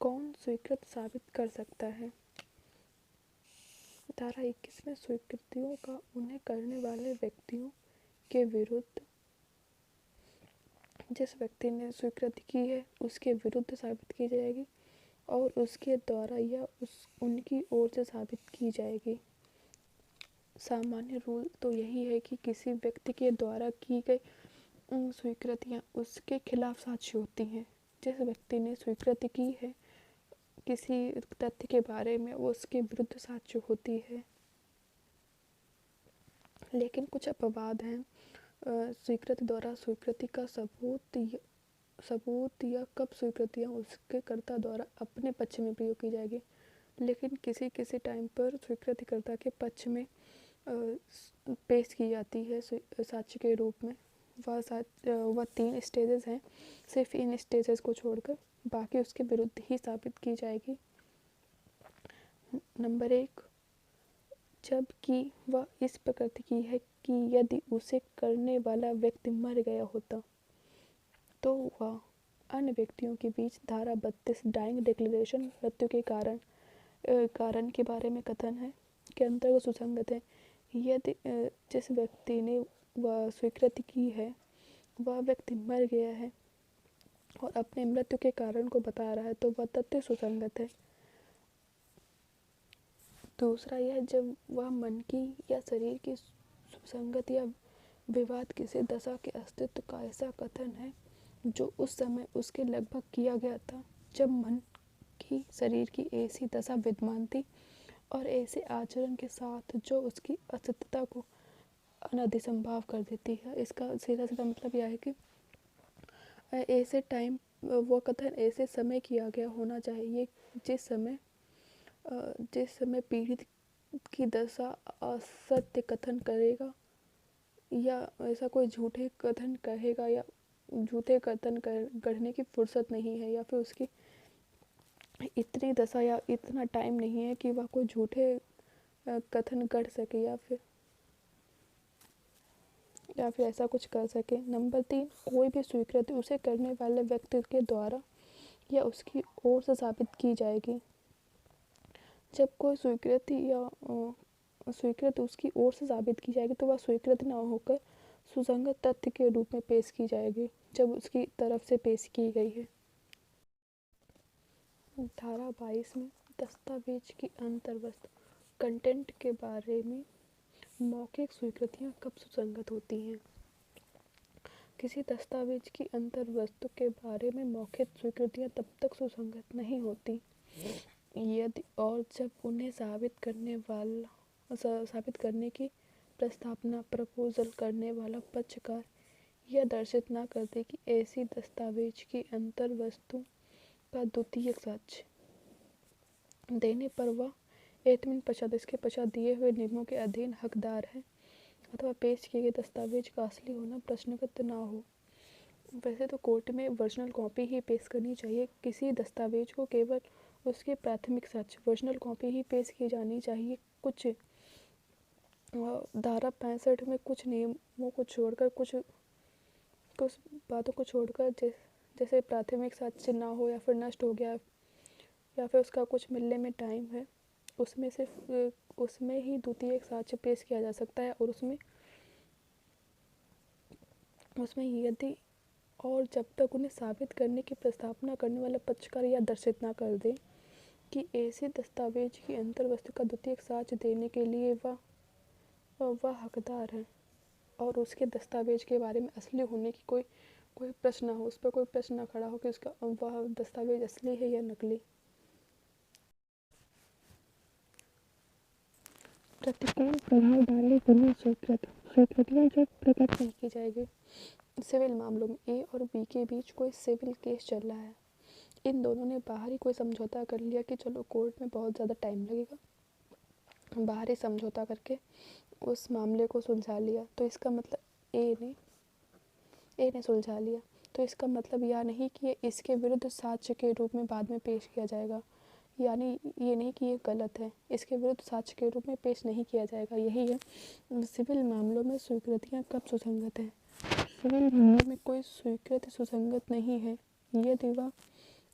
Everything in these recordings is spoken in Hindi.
कौन स्वीकृत साबित कर सकता है? धारा 21 में स्वीकृतियों का उन्हें करने वाले व्यक्तियों के विरुद्ध, जिस व्यक्ति ने स्वीकृति की है उसके विरुद्ध साबित की जाएगी और उसके द्वारा या उनकी ओर से साबित की जाएगी। सामान्य रूल तो यही है कि किसी व्यक्ति के द्वारा की गई स्वीकृतियाँ उसके खिलाफ साक्ष्य होती हैं। जिस व्यक्ति ने स्वीकृति की है किसी तथ्य के बारे में वो उसके विरुद्ध साक्ष्य होती है। लेकिन कुछ अपवाद हैं। स्वीकृति द्वारा स्वीकृति का सबूत या कब स्वीकृतियाँ उसके कर्ता द्वारा अपने पक्ष में प्रयोग की जाएगी। लेकिन किसी किसी टाइम पर स्वीकृतिकर्ता के पक्ष में पेश की जाती है साक्ष्य के रूप में। वह 3 स्टेजेस हैं, सिर्फ इन स्टेजेस को छोड़कर बाकी उसके विरुद्ध ही साबित की जाएगी। नंबर 1, जबकि वह इस प्रकृति की है कि यदि उसे करने वाला व्यक्ति मर गया होता तो वह अन्य व्यक्तियों के बीच धारा 32 डाइंग डिक्लेरेशन मृत्यु के कारण के बारे में कथन है के अंतर्गत सुसंगत है। यदि जिस व्यक्ति ने वह स्वीकृति की है वह व्यक्ति मर गया है और अपने मृत्यु के कारण को बता रहा है तो वह तथ्य सुसंगत है। दूसरा यह, जब वह मन की या शरीर की सुसंगत या विवाद किसी दशा के अस्तित्व का ऐसा कथन है जो उस समय उसके लगभग किया गया था जब मन की शरीर की ऐसी दशा विद्यमान थी और ऐसे आचरण के साथ जो उसकी अस्तित्वता को अनधिसंभाव कर देती है। इसका सीधा सीधा मतलब यह है कि ऐसे टाइम वो कथन ऐसे समय किया गया होना चाहिए जिस समय पीड़ित की दशा असत्य कथन करेगा या ऐसा कोई झूठे कथन कहेगा या झूठे कथन गढ़ने की फुर्सत नहीं है या फिर उसकी इतनी दशा या इतना टाइम नहीं है कि वह कोई झूठे कथन गढ़ सके या फिर ऐसा कुछ कर सके। नंबर 3, कोई भी स्वीकृति उसे करने वाले व्यक्ति के द्वारा या उसकी ओर से साबित की जाएगी। जब कोई स्वीकृति या स्वीकृति उसकी ओर से साबित की जाएगी तो वह स्वीकृति न होकर सुसंगत तथ्य के रूप में पेश की जाएगी जब उसकी तरफ से पेश की गई है। धारा 22 में दस्तावेज की अंतर्वस्तु कंटेंट के बारे में मौखिक स्वीकृतियाँ कब सुसंगत होती हैं? किसी दस्तावेज की अंतर्वस्तु के बारे में मौखिक स्वीकृतियाँ तब तक सुसंगत नहीं होती यदि और जब उन्हें साबित करने की प्रस्तावना प्रपोजल करने वाला पक्षकार यह दर्शित न कर दे कि ऐसी दस्तावेज की अंतर्वस्तु का द्वितीयक साक्ष्य देने पर वह एतमिन पश्चात इसके पश्चात दिए हुए नियमों के अधीन हकदार है अथवा पेश किए गए दस्तावेज का असली होना प्रश्नगत न हो। वैसे तो कोर्ट में वर्जिनल कॉपी ही पेश करनी चाहिए। किसी दस्तावेज को केवल उसके प्राथमिक साक्ष्य वर्जिनल कॉपी ही पेश की जानी चाहिए। कुछ धारा 65 में कुछ नियमों को छोड़कर कुछ बातों को छोड़कर जैसे प्राथमिक साक्ष्य ना हो या फिर नष्ट हो गया या फिर उसका कुछ मिलने में टाइम है, उसमें ही द्वितीय साक्ष्य पेश किया जा सकता है और उसमें यदि और जब तक उन्हें साबित करने की प्रस्तावना करने वाला पक्षकार यह दर्शित ना कर दे कि ऐसे दस्तावेज की अंतर्वस्तु का द्वितीय साक्ष्य देने के लिए वह हकदार है और उसके दस्तावेज के बारे में असली होने की कोई प्रश्न हो, उस पर कोई प्रश्न न खड़ा हो कि उसका वह दस्तावेज असली है या नकली। प्रतिकूल प्रभाव डालने पर स्वीकृतियाँ जब प्रकट नहीं की जाएगी। सिविल मामलों में ए और बी के बीच कोई सिविल केस चल रहा है। इन दोनों ने बाहरी कोई समझौता कर लिया कि चलो कोर्ट में बहुत ज़्यादा टाइम लगेगा, बाहरी समझौता करके उस मामले को सुलझा लिया। तो इसका मतलब ए ने सुलझा लिया तो इसका मतलब यह नहीं कि ये इसके विरुद्ध साक्ष्य के रूप में बाद में पेश किया जाएगा, यानी ये नहीं कि ये गलत है, इसके विरुद्ध साक्ष्य के रूप में पेश नहीं किया जाएगा। यही है सिविल मामलों में स्वीकृतियाँ कब सुसंगत है। सिविल मामलों में कोई स्वीकृति सुसंगत नहीं है यदि वह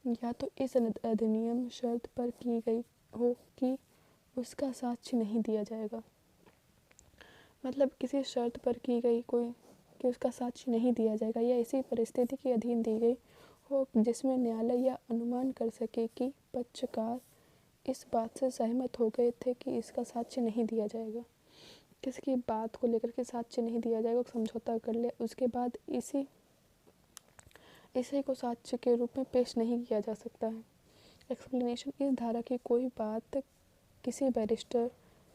या तो इस अधिनियम शर्त पर की गई हो कि उसका साक्ष्य नहीं दिया जाएगा। मतलब किसी शर्त पर की गई कोई कि उसका साक्ष्य नहीं दिया जाएगा, या ऐसी परिस्थिति के अधीन दी गई हो जिसमें न्यायालय यह अनुमान कर सके कि पक्षकार इस बात से सहमत हो गए थे कि इसका साक्ष्य नहीं दिया जाएगा। किसी की बात को लेकर के साक्ष्य नहीं दिया जाएगा, समझौता कर लिया, उसके बाद इसी को साक्ष्य के रूप में पेश नहीं किया जा सकता है। एक्सप्लेनेशन: इस धारा की कोई बात किसी बैरिस्टर,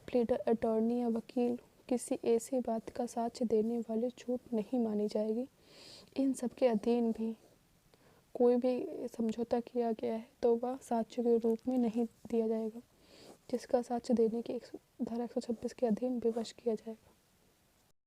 प्लीडर, अटॉर्नी या वकील किसी ऐसी बात का साक्ष्य देने वाली झूठ नहीं मानी जाएगी। इन सब के अधीन भी कोई भी समझौता किया गया है तो वह साक्ष्य के रूप में नहीं दिया जाएगा, जिसका साक्ष्य देने की धारा 126 के अधीन विवश किया जाएगा।